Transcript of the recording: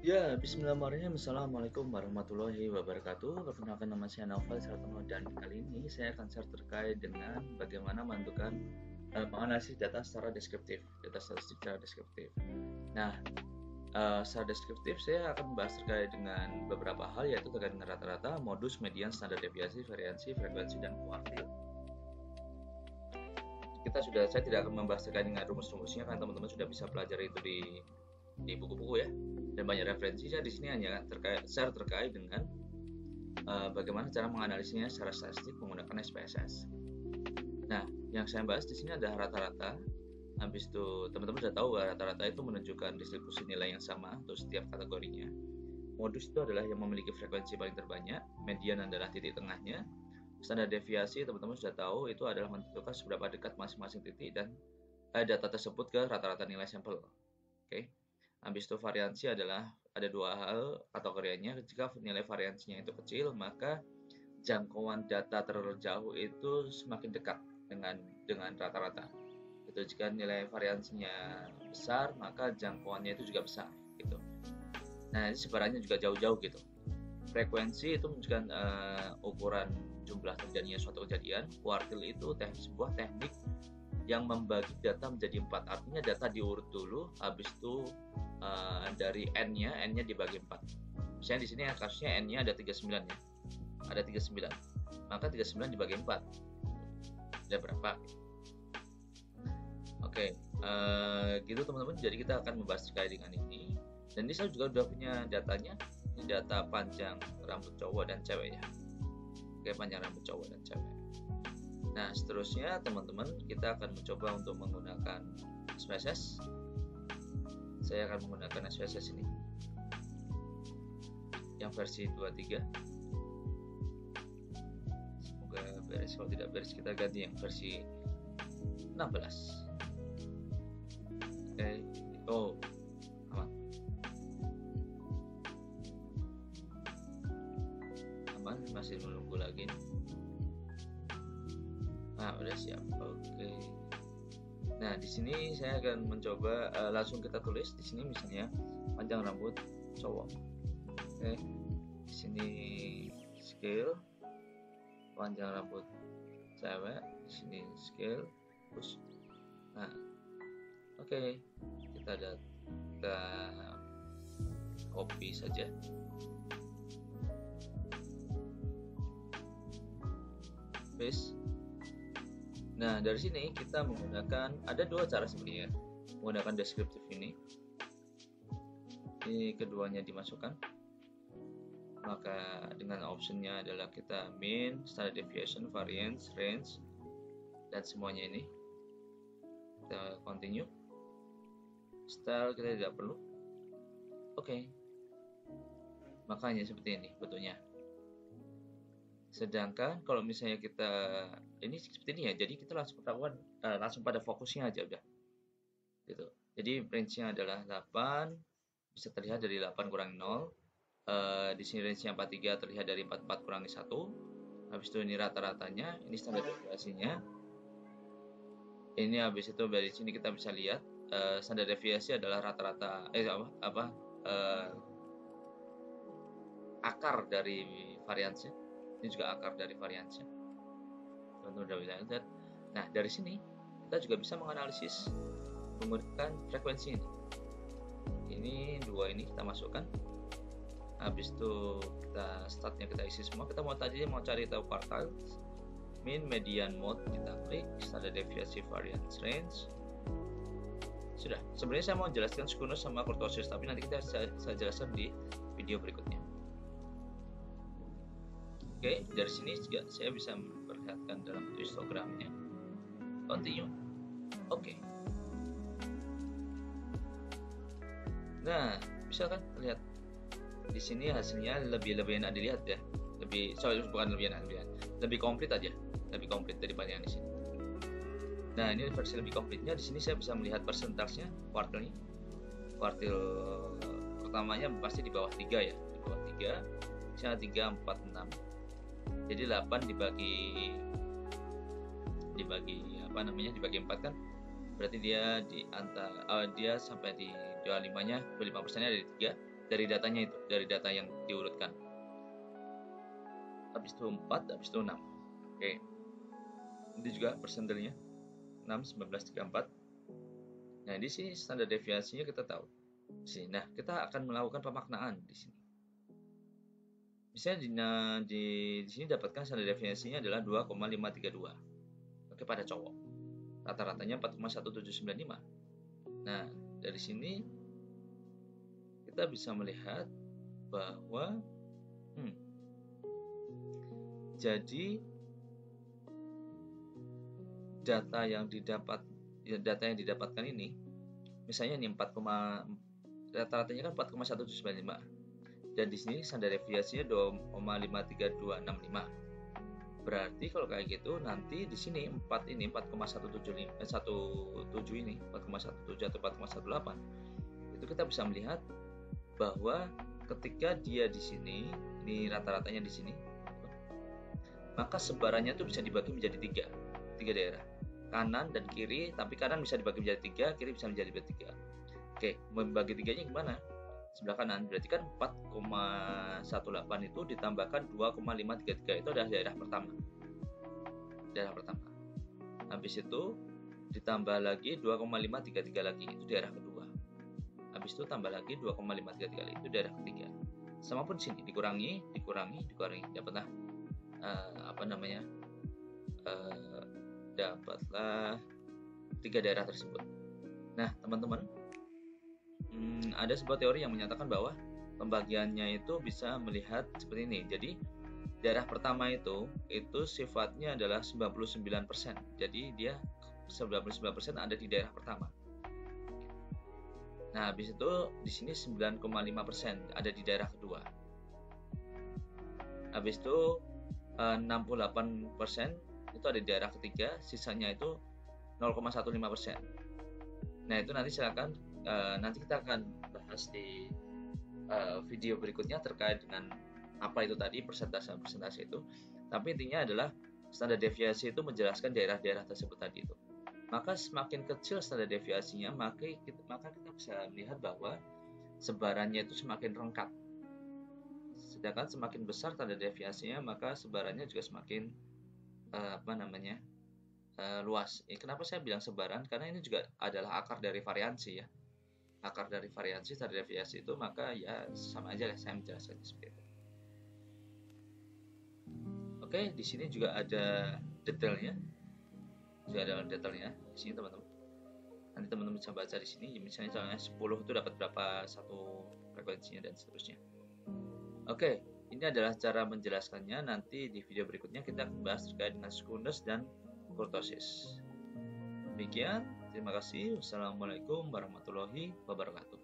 Ya, bismillahirrahmanirrahim. Assalamualaikum warahmatullahi wabarakatuh. Perkenalkan, nama saya Naufal Sartono dan kali ini saya akan share terkait dengan bagaimana menentukan menganalisis data secara deskriptif, data statistik secara deskriptif. Nah, secara deskriptif saya akan membahas terkait dengan beberapa hal, yaitu terkait dengan rata-rata, modus, median, standar deviasi, variansi, frekuensi, dan kuartil. Saya tidak akan membahas terkait dengan rumus-rumusnya, kan teman-teman sudah bisa pelajari itu di buku-buku ya, dan banyak referensi. Saya di sini hanya terkait dengan bagaimana cara menganalisisnya secara statistik menggunakan SPSS. Nah, yang saya bahas di sini adalah rata-rata. Habis itu teman-teman sudah tahu bahwa rata-rata itu menunjukkan distribusi nilai yang sama untuk setiap kategorinya. Modus itu adalah yang memiliki frekuensi paling terbanyak, median adalah titik tengahnya, standar deviasi teman-teman sudah tahu itu adalah menentukan seberapa dekat masing-masing titik dan data tersebut ke rata-rata nilai sampel. Oke. Habis itu variansi adalah ada dua hal kategorinya. Jika nilai variansinya itu kecil, maka jangkauan data terjauh itu semakin dekat dengan rata-rata. Itu jika nilai variansinya besar, maka jangkauannya itu juga besar gitu. Nah, ini sebarannya juga jauh-jauh gitu. Frekuensi itu menunjukkan ukuran jumlah terjadinya suatu kejadian. Kuartil itu sebuah teknik yang membagi data menjadi 4. Artinya data diurut dulu, habis itu dari n-nya dibagi 4. Misalnya di sini kasusnya n-nya ada 39 ya. Ada 39. Maka 39 dibagi 4. Ada berapa? Oke, gitu teman-teman. Jadi kita akan membahas terkait dengan ini. Dan ini saya juga sudah punya datanya. Ini data panjang rambut cowok dan cewek ya. Oke, panjang rambut cowok dan cewek. Nah, seterusnya teman-teman kita akan mencoba untuk menggunakan SPSS. Saya akan menggunakan SPSS ini yang versi 23. Semoga beres, kalau tidak beres kita ganti yang versi 16. Oke. Oh, aman. Aman, masih menunggu lagi. Nah, udah siap. Oke. Nah, di sini saya akan mencoba langsung kita tulis di sini misalnya panjang rambut cowok. Oke. Di sini scale panjang rambut cewek, di sini scale terus. Nah, oke. Kita copy saja. Paste. Nah, dari sini kita menggunakan, ada dua cara sebenarnya menggunakan deskriptif ini. Ini keduanya dimasukkan. Maka dengan optionnya adalah kita mean, standard deviation, variance, range, dan semuanya ini. Kita continue. Style kita tidak perlu. Oke. Makanya seperti ini bentuknya. Sedangkan kalau misalnya kita ini seperti ini ya, jadi kita langsung ketahuan langsung pada fokusnya aja udah. Gitu. Jadi range-nya adalah 8, bisa terlihat dari 8 kurangi 0. Di sini range-nya 43 terlihat dari 44 kurangi 1. Habis itu ini rata-ratanya, ini standar deviasinya. Ini habis itu dari sini kita bisa lihat standar deviasi adalah rata-rata akar dari variansi. Ini juga akar dari variansi. Teman-teman sudah bisa lihat. Nah, dari sini kita juga bisa menganalisis menggunakan frekuensi ini. Ini dua ini kita masukkan. Habis itu kita startnya kita isi semua. Kita mau cari tahu quartile, mean, median, mode, kita klik standar deviasi, variance, range. Sudah. Sebenarnya saya mau jelaskan skewness sama kurtosis, tapi nanti saya jelaskan di video berikutnya. Oke, dari sini juga saya bisa memperlihatkan dalam histogramnya. Continue. Oke. Nah, bisa kan lihat di sini hasilnya lebih enak dilihat ya. Lebih komplit aja, lebih komplit daripada yang di sini. Nah, ini versi lebih komplitnya. Di sini saya bisa melihat persentasenya kuartilnya. Kuartil pertamanya pasti di bawah 3 ya, di bawah 3. Misalnya 3, 4, 6. Jadi 8 dibagi dibagi 4 kan berarti dia di antara dia sampai di 25%-nya 25%-nya dari 3. dari datanya itu, dari data yang diurutkan. Habis itu 4, habis itu 6. Oke. Ini juga persentilnya 6, 19, 34. Nah, di sini standar deviasinya kita tahu. Di sini. Nah, kita akan melakukan pemaknaan di sini. Misalnya di sini dapatkan standar deviasinya adalah 2,532. Oke, pada cowok. Rata-ratanya 4,1795. Nah, dari sini kita bisa melihat bahwa jadi data yang didapatkan ini, misalnya ini rata-ratanya kan 4,1795. Dan di sini standar deviasinya 2,53265. Berarti kalau kayak gitu nanti di sini 4 ini 4,17 ini 4,17 atau 4,18 itu kita bisa melihat bahwa ketika dia di sini, ini rata-ratanya di sini, maka sebarannya itu bisa dibagi menjadi tiga daerah, kanan dan kiri. Tapi kanan bisa dibagi menjadi 3, kiri bisa menjadi 3. Oke, membagi tiganya gimana? Sebelah kanan berarti kan 4,18 itu ditambahkan 2,533 itu adalah daerah pertama. Habis itu ditambah lagi 2,533 lagi, itu daerah kedua. Habis itu tambah lagi 2,533 lagi, itu daerah ketiga. Sama pun sini dikurangi, dapatlah dapatlah 3 daerah tersebut. Nah, teman-teman, ada sebuah teori yang menyatakan bahwa pembagiannya itu bisa melihat seperti ini. Jadi daerah pertama itu sifatnya adalah 99%. Jadi dia 99% ada di daerah pertama. Nah, habis itu di sini 9,5% ada di daerah kedua. Habis itu 68% itu ada di daerah ketiga, sisanya itu 0,15%. Nah, itu nanti silakan nanti kita akan bahas di video berikutnya terkait dengan apa itu tadi persentase itu. Tapi intinya adalah standar deviasi itu menjelaskan daerah-daerah tersebut tadi itu. Maka semakin kecil standar deviasinya, maka kita bisa melihat bahwa sebarannya itu semakin rengkat. Sedangkan semakin besar standar deviasinya, maka sebarannya juga semakin luas. Kenapa saya bilang sebaran? Karena ini juga adalah akar dari variansi ya. Akar dari variansi standar deviasi itu, maka ya sama aja lah saya menjelaskan seperti itu. Oke, di sini juga ada detailnya. Di sini teman-teman. Nanti teman-teman bisa baca di sini. Misalnya 10 itu dapat berapa satu frekuensinya dan seterusnya. Oke, ini adalah cara menjelaskannya. Nanti di video berikutnya kita akan bahas terkait dengan skewness dan kurtosis. Demikian, terima kasih. Wassalamualaikum warahmatullahi wabarakatuh.